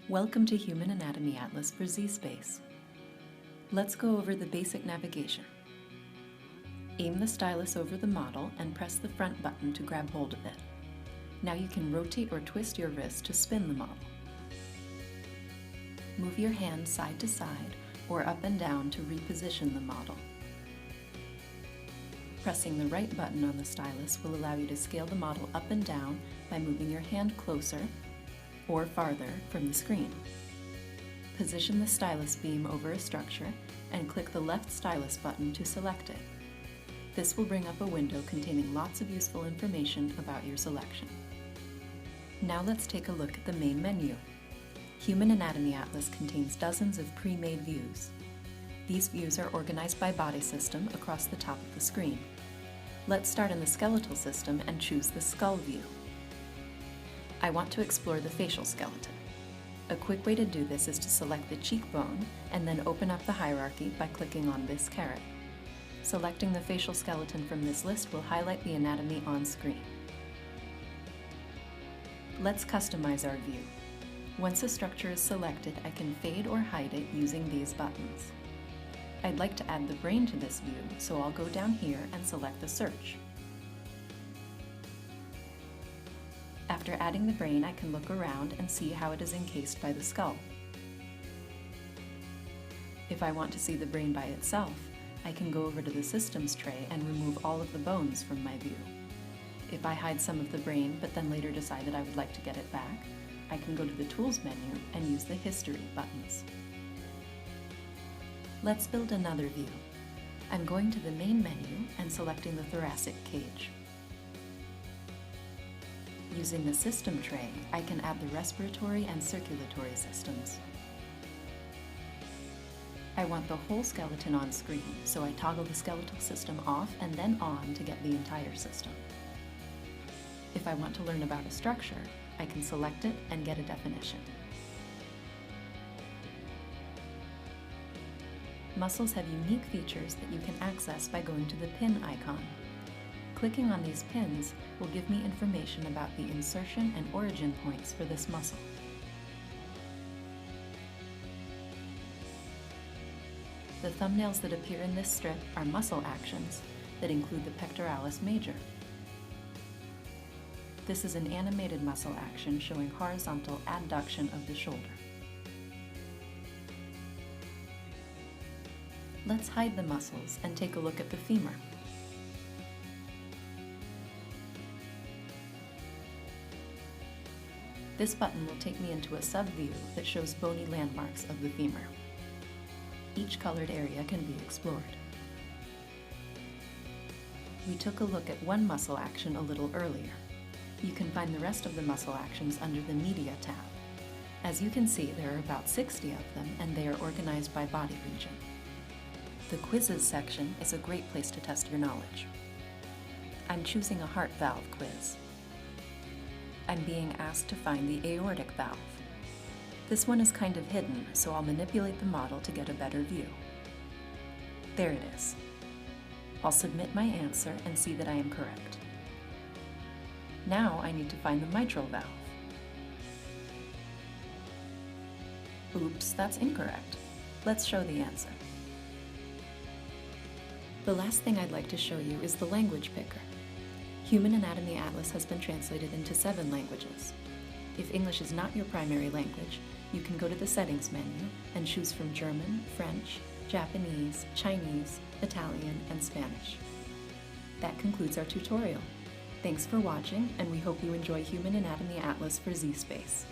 Welcome to Human Anatomy Atlas for Z-Space. Let's go over the basic navigation. Aim the stylus over the model and press the front button to grab hold of it. Now you can rotate or twist your wrist to spin the model. Move your hand side to side or up and down to reposition the model. Pressing the right button on the stylus will allow you to scale the model up and down by moving your hand closer or farther from the screen. Position the stylus beam over a structure and click the left stylus button to select it. This will bring up a window containing lots of useful information about your selection. Now let's take a look at the main menu. Human Anatomy Atlas contains dozens of pre-made views. These views are organized by body system across the top of the screen. Let's start in the skeletal system and choose the skull view. I want to explore the facial skeleton. A quick way to do this is to select the cheekbone and then open up the hierarchy by clicking on this caret. Selecting the facial skeleton from this list will highlight the anatomy on screen. Let's customize our view. Once a structure is selected, I can fade or hide it using these buttons. I'd like to add the brain to this view, so I'll go down here and select the search. After adding the brain, I can look around and see how it is encased by the skull. If I want to see the brain by itself, I can go over to the systems tray and remove all of the bones from my view. If I hide some of the brain but then later decide that I would like to get it back, I can go to the Tools menu and use the History buttons. Let's build another view. I'm going to the main menu and selecting the thoracic cage. Using the system tray, I can add the respiratory and circulatory systems. I want the whole skeleton on screen, so I toggle the skeletal system off and then on to get the entire system. If I want to learn about a structure, I can select it and get a definition. Muscles have unique features that you can access by going to the pin icon. Clicking on these pins will give me information about the insertion and origin points for this muscle. The thumbnails that appear in this strip are muscle actions that include the pectoralis major. This is an animated muscle action showing horizontal adduction of the shoulder. Let's hide the muscles and take a look at the femur. This button will take me into a sub-view that shows bony landmarks of the femur. Each colored area can be explored. We took a look at one muscle action a little earlier. You can find the rest of the muscle actions under the Media tab. As you can see, there are about 60 of them, and they are organized by body region. The Quizzes section is a great place to test your knowledge. I'm choosing a heart valve quiz. I'm being asked to find the aortic valve. This one is kind of hidden, so I'll manipulate the model to get a better view. There it is. I'll submit my answer and see that I am correct. Now I need to find the mitral valve. Oops, that's incorrect. Let's show the answer. The last thing I'd like to show you is the language picker. Human Anatomy Atlas has been translated into 7 languages. If English is not your primary language, you can go to the Settings menu and choose from German, French, Japanese, Chinese, Italian, and Spanish. That concludes our tutorial. Thanks for watching, and we hope you enjoy Human Anatomy Atlas for Z-Space.